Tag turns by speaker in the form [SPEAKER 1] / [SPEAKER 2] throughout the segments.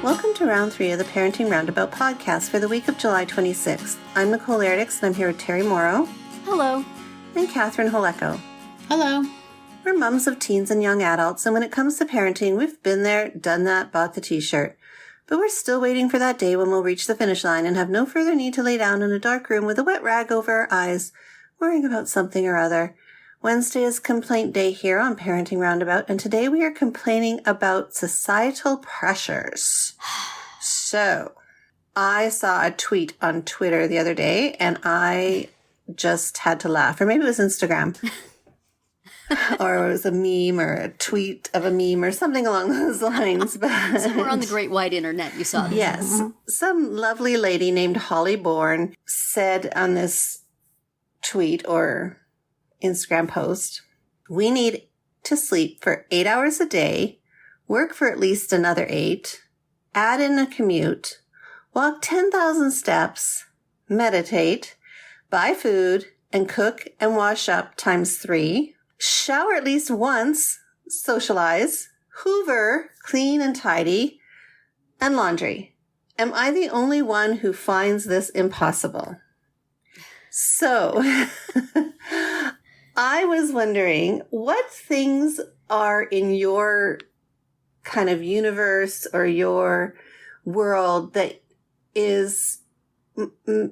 [SPEAKER 1] Welcome to round 3 of the Parenting Roundabout podcast for the week of July 26th. I'm Nicole Erdix, and I'm here with Terry Morrow.
[SPEAKER 2] Hello.
[SPEAKER 1] And Catherine Holeko.
[SPEAKER 3] Hello.
[SPEAKER 1] We're mums of teens and young adults, and when it comes to parenting, we've been there, done that, bought the t-shirt. But we're still waiting for that day when we'll reach the finish line and have no further need to lay down in a dark room with a wet rag over our eyes, worrying about something or other. Wednesday is complaint day here on Parenting Roundabout, and today we are complaining about societal pressures. So, I saw a tweet on Twitter the other day, and I just had to laugh. Or maybe it was Instagram. Or it was a meme or a tweet of a meme or something along those lines. But
[SPEAKER 2] somewhere on the great wide internet you saw this.
[SPEAKER 1] Yes. Some lovely lady named Holly Bourne said on this tweet or Instagram post, "We need to sleep for 8 hours a day, work for at least another 8, add in a commute, walk 10,000 steps, meditate, buy food, and cook and wash up times 3, shower at least once, socialize, hoover, clean and tidy, and laundry. Am I the only one who finds this impossible?" So, I was wondering what things are in your kind of universe or your world that is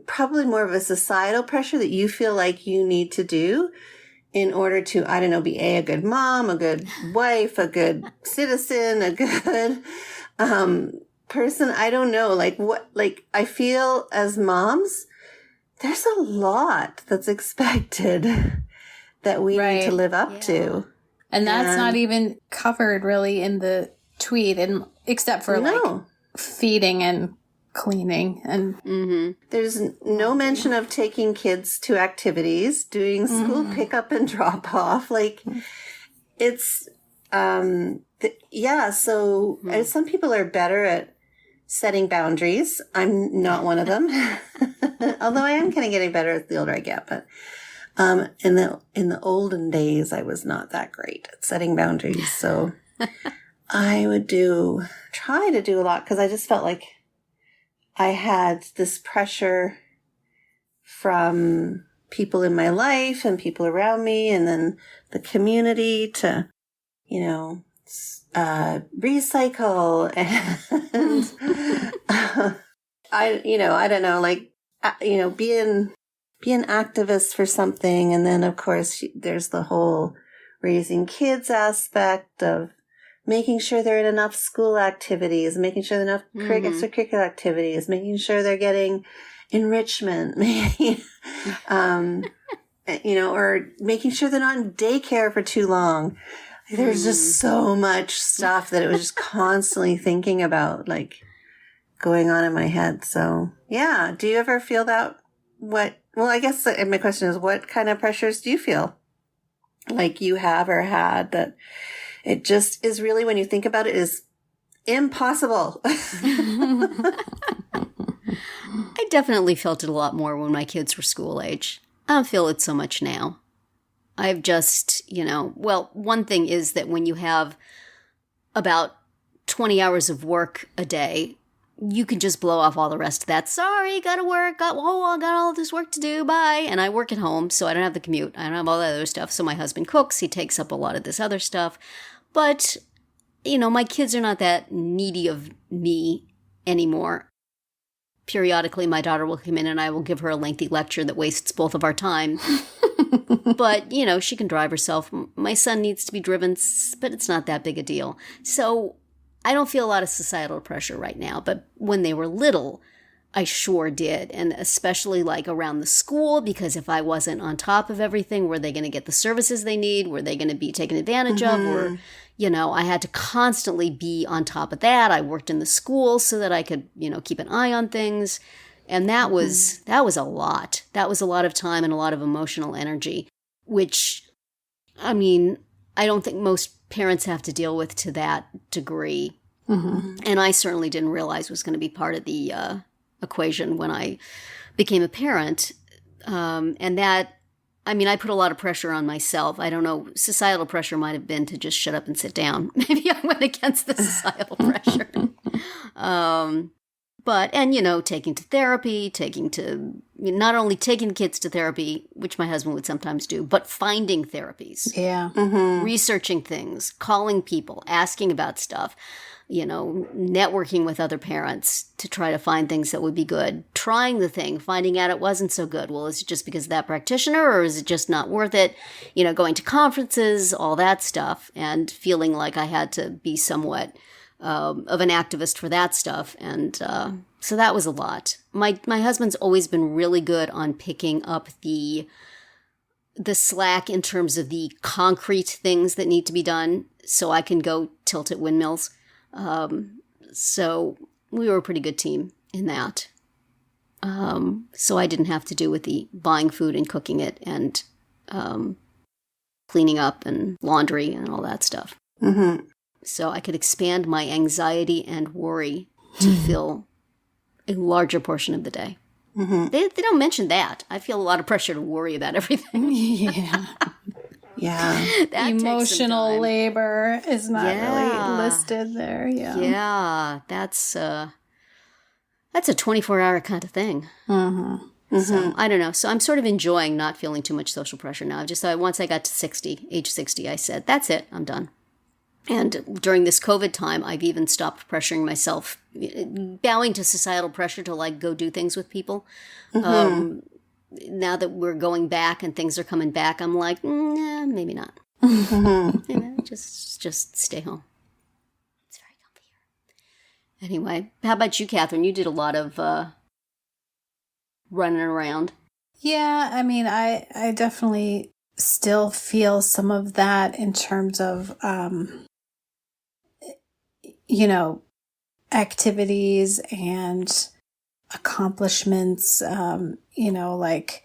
[SPEAKER 1] probably more of a societal pressure that you feel like you need to do in order to, I don't know, be a good mom, a good wife, a good citizen, a good person. I don't know. I feel as moms, there's a lot that's expected that we need to live up to.
[SPEAKER 3] And that's not even covered really in the tweet, and except for like feeding and cleaning. And
[SPEAKER 1] there's no mention of taking kids to activities, doing school pickup and drop off. Like it's, so some people are better at setting boundaries. I'm not one of them, although I am kind of getting better as the older I get, but in the olden days, I was not that great at setting boundaries. So I would try to do a lot because I just felt like I had this pressure from people in my life and people around me, and then the community to, recycle and, I don't know, be an activist for something. And then, of course, there's the whole raising kids aspect of making sure they're in enough school activities, making sure they're enough extracurricular activities, making sure they're getting enrichment, or making sure they're not in daycare for too long. There's just so much stuff that it was just constantly thinking about, like, going on in my head. So, yeah. Do you ever feel that? I guess my question is, what kind of pressures do you feel like you have or had that it just is really, when you think about it, is impossible?
[SPEAKER 2] I definitely felt it a lot more when my kids were school age. I don't feel it so much now. I've just, one thing is that when you have about 20 hours of work a day, you can just blow off all the rest of that. Sorry, gotta work, got all this work to do, bye. And I work at home, so I don't have the commute. I don't have all that other stuff. So my husband cooks, he takes up a lot of this other stuff. But, my kids are not that needy of me anymore. Periodically, my daughter will come in and I will give her a lengthy lecture that wastes both of our time. But, she can drive herself. My son needs to be driven, but it's not that big a deal. So I don't feel a lot of societal pressure right now, but when they were little, I sure did. And especially like around the school, because if I wasn't on top of everything, were they going to get the services they need? Were they going to be taken advantage of? Or, I had to constantly be on top of that. I worked in the school so that I could, keep an eye on things. And that was a lot. That was a lot of time and a lot of emotional energy, which, I don't think most parents have to deal with to that degree. And I certainly didn't realize was going to be part of the equation when I became a parent. And that, I put a lot of pressure on myself. I don't know, societal pressure might have been to just shut up and sit down. Maybe I went against the societal pressure. But, and, you know, taking to therapy, not only taking the kids to therapy, which my husband would sometimes do, but finding therapies.
[SPEAKER 3] Yeah.
[SPEAKER 2] Researching things, calling people, asking about stuff, you know, networking with other parents to try to find things that would be good, trying the thing, finding out it wasn't so good. Well, is it just because of that practitioner or is it just not worth it? You know, going to conferences, all that stuff, and feeling like I had to be somewhat of an activist for that stuff. And so that was a lot. My husband's always been really good on picking up the slack in terms of the concrete things that need to be done so I can go tilt at windmills. So we were a pretty good team in that. So I didn't have to do with the buying food and cooking it and cleaning up and laundry and all that stuff.
[SPEAKER 1] Mm-hmm.
[SPEAKER 2] So I could expand my anxiety and worry to fill a larger portion of the day.
[SPEAKER 1] Mm-hmm.
[SPEAKER 2] They don't mention that. I feel a lot of pressure to worry about everything.
[SPEAKER 3] Yeah.
[SPEAKER 1] Yeah.
[SPEAKER 2] That
[SPEAKER 3] Emotional labor is not really listed there. Yeah.
[SPEAKER 2] Yeah. That's a 24-hour kind of thing.
[SPEAKER 3] Mm-hmm.
[SPEAKER 2] So I don't know. So I'm sort of enjoying not feeling too much social pressure now. I've just once I got to age 60, I said, that's it. I'm done. And during this COVID time, I've even stopped pressuring myself, bowing to societal pressure to like go do things with people. Now that we're going back and things are coming back, I'm like, nah, maybe not. You know, just stay home. It's very comfy here. Anyway, how about you, Catherine? You did a lot of running around.
[SPEAKER 3] Yeah, I mean, I definitely still feel some of that in terms of, you know, activities and accomplishments. You know, like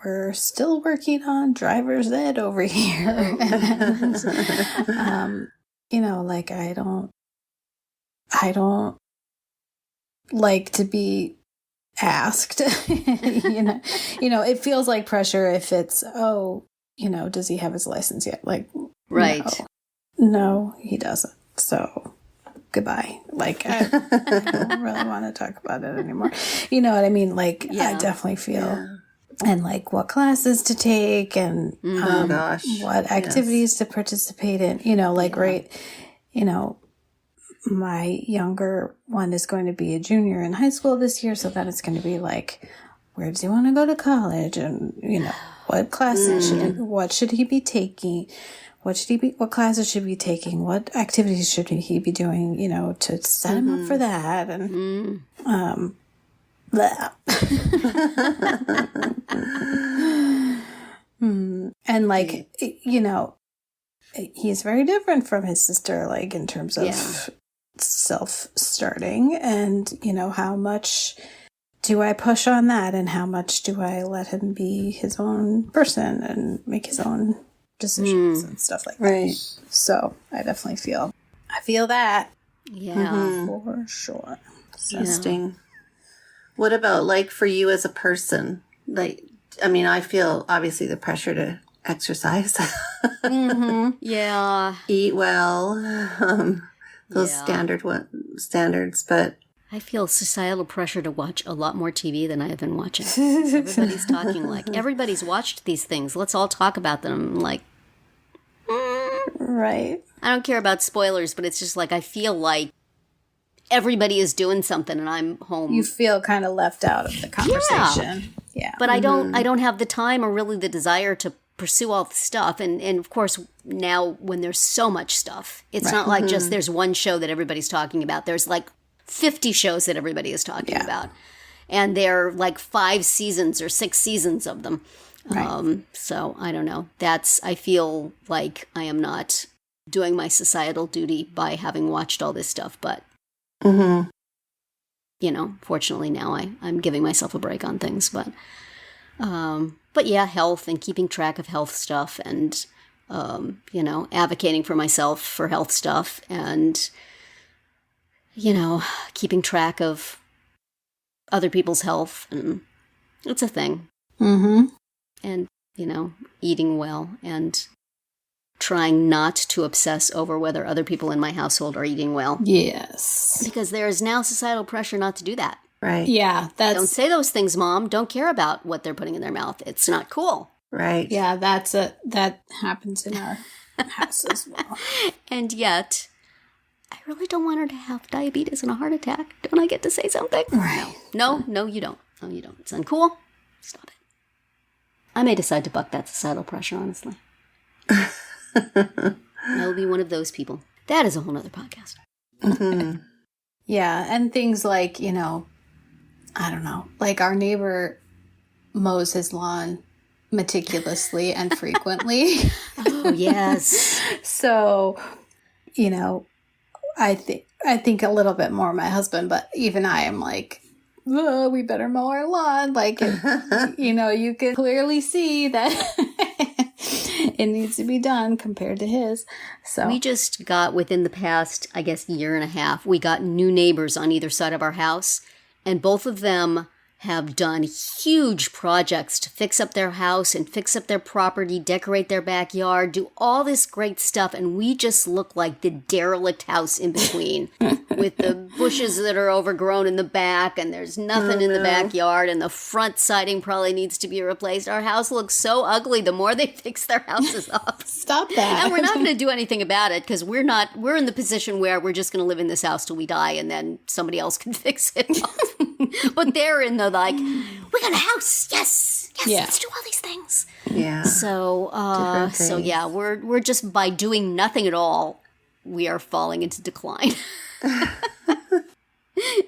[SPEAKER 3] we're still working on driver's ed over here. And, you know, like I don't like to be asked. You know, it feels like pressure if it's, oh, you know, does he have his license yet? Like,
[SPEAKER 2] right.
[SPEAKER 3] No, he doesn't. So goodbye. Like, I don't really want to talk about it anymore. You know what I mean? Like, I definitely feel, and like what classes to take and what activities to participate in, you know, like, right, you know, my younger one is going to be a junior in high school this year. So then it's going to be like, where does he want to go to college? And, you know, what classes, what should he be taking? What classes should he be taking? What activities should he be doing, you know, to set him up for that? And, and like, you know, he's very different from his sister, like in terms of self-starting and, you know, how much do I push on that and how much do I let him be his own person and make his own decisions and stuff like that. So I definitely feel that.
[SPEAKER 2] Yeah.
[SPEAKER 3] For sure.
[SPEAKER 1] Interesting. What about like for you as a person? Like, I mean, I feel obviously the pressure to exercise,
[SPEAKER 2] Yeah.
[SPEAKER 1] eat well, those standards, but
[SPEAKER 2] I feel societal pressure to watch a lot more TV than I have been watching. Everybody's talking like, everybody's watched these things. Let's all talk about them. Like,
[SPEAKER 3] right.
[SPEAKER 2] I don't care about spoilers, but it's just like, I feel like everybody is doing something and I'm home.
[SPEAKER 3] You feel kind of left out of the conversation. Yeah.
[SPEAKER 2] But I don't have the time or really the desire to pursue all the stuff. And of course, now when there's so much stuff, it's not like just there's one show that everybody's talking about. There's like 50 shows that everybody is talking about. And they're like 5 seasons or 6 seasons of them. Right. So I don't know. I feel like I am not doing my societal duty by having watched all this stuff. But, you know, fortunately now I'm giving myself a break on things. But yeah, health and keeping track of health stuff and, you know, advocating for myself for health stuff and, you know, keeping track of other people's health. And it's a thing. And, you know, eating well and trying not to obsess over whether other people in my household are eating well.
[SPEAKER 3] Yes.
[SPEAKER 2] Because there is now societal pressure not to do that.
[SPEAKER 1] Right.
[SPEAKER 3] Yeah,
[SPEAKER 2] Don't say those things, Mom. Don't care about what they're putting in their mouth. It's not cool.
[SPEAKER 1] Right.
[SPEAKER 3] Yeah, that happens in our house as well.
[SPEAKER 2] And yet, I really don't want her to have diabetes and a heart attack. Don't I get to say something?
[SPEAKER 3] Right.
[SPEAKER 2] No, you don't. No, you don't. It's uncool. Stop it. I may decide to buck that societal pressure, honestly. I'll be one of those people. That is a whole nother podcast.
[SPEAKER 1] Mm-hmm.
[SPEAKER 3] Yeah, and things like, I don't know, like our neighbor mows his lawn meticulously and frequently.
[SPEAKER 2] Oh, yes.
[SPEAKER 3] So, I think a little bit more my husband, but even I am like, oh, we better mow our lawn. Like, you can clearly see that it needs to be done compared to his. So
[SPEAKER 2] We just got, within the past, I guess, year and a half, we got new neighbors on either side of our house, and both of them have done huge projects to fix up their house and fix up their property, decorate their backyard, do all this great stuff, and we just look like the derelict house in between with the bushes that are overgrown in the back, and there's nothing in the backyard, and the front siding probably needs to be replaced. Our house looks so ugly the more they fix their houses up.
[SPEAKER 3] stop that.
[SPEAKER 2] And we're not going to do anything about it because we're in the position where we're just going to live in this house till we die, and then somebody else can fix it up. But they're in the like, we got a house. Yes.
[SPEAKER 3] Yeah.
[SPEAKER 2] Let's do all these things.
[SPEAKER 1] Yeah.
[SPEAKER 2] So yeah, we're just, by doing nothing at all, we are falling into decline.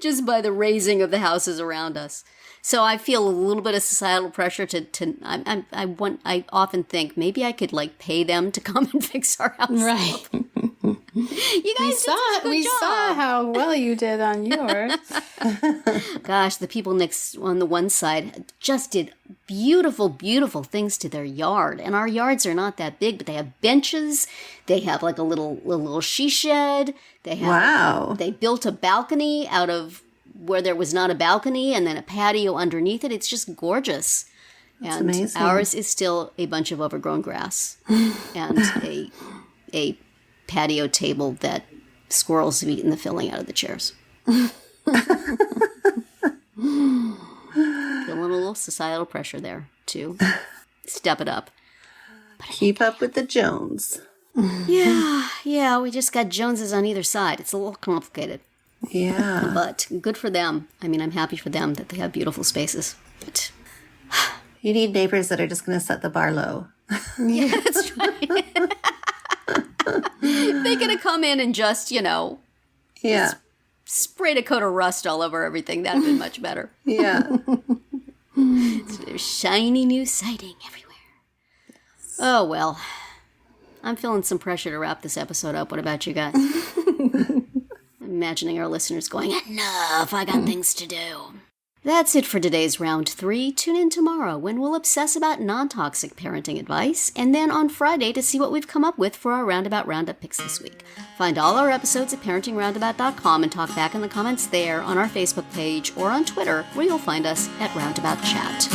[SPEAKER 2] Just by the raising of the houses around us. So I feel a little bit of societal pressure I often think maybe I could like pay them to come and fix our house.
[SPEAKER 3] Right.
[SPEAKER 2] You guys
[SPEAKER 3] We saw how well you did on yours.
[SPEAKER 2] Gosh, the people next on the one side just did beautiful, beautiful things to their yard. And our yards are not that big, but they have benches. They have like a little she shed. They built a balcony out of where there was not a balcony, and then a patio underneath it. It's just gorgeous.
[SPEAKER 1] That's
[SPEAKER 2] and
[SPEAKER 1] amazing.
[SPEAKER 2] Ours is still a bunch of overgrown grass and a patio table that squirrels have eaten the filling out of the chairs. Feeling a little societal pressure there to step it up.
[SPEAKER 1] Keep up with the Jones.
[SPEAKER 2] Yeah, we just got Joneses on either side. It's a little complicated.
[SPEAKER 1] Yeah.
[SPEAKER 2] But good for them. I mean, I'm happy for them that they have beautiful spaces. But
[SPEAKER 1] You need neighbors that are just going to set the bar low.
[SPEAKER 2] yeah, that's right. They're going to come in and just,
[SPEAKER 1] Yeah.
[SPEAKER 2] sprayed a coat of rust all over everything. That'd been much better.
[SPEAKER 1] Yeah.
[SPEAKER 2] There's shiny new siding everywhere. Oh, well. I'm feeling some pressure to wrap this episode up. What about you guys? Imagining our listeners going, enough, I got things to do. That's it for today's Round 3. Tune in tomorrow when we'll obsess about non-toxic parenting advice, and then on Friday to see what we've come up with for our Roundabout Roundup picks this week. Find all our episodes at parentingroundabout.com and talk back in the comments there, on our Facebook page, or on Twitter, where you'll find us at Roundabout Chat.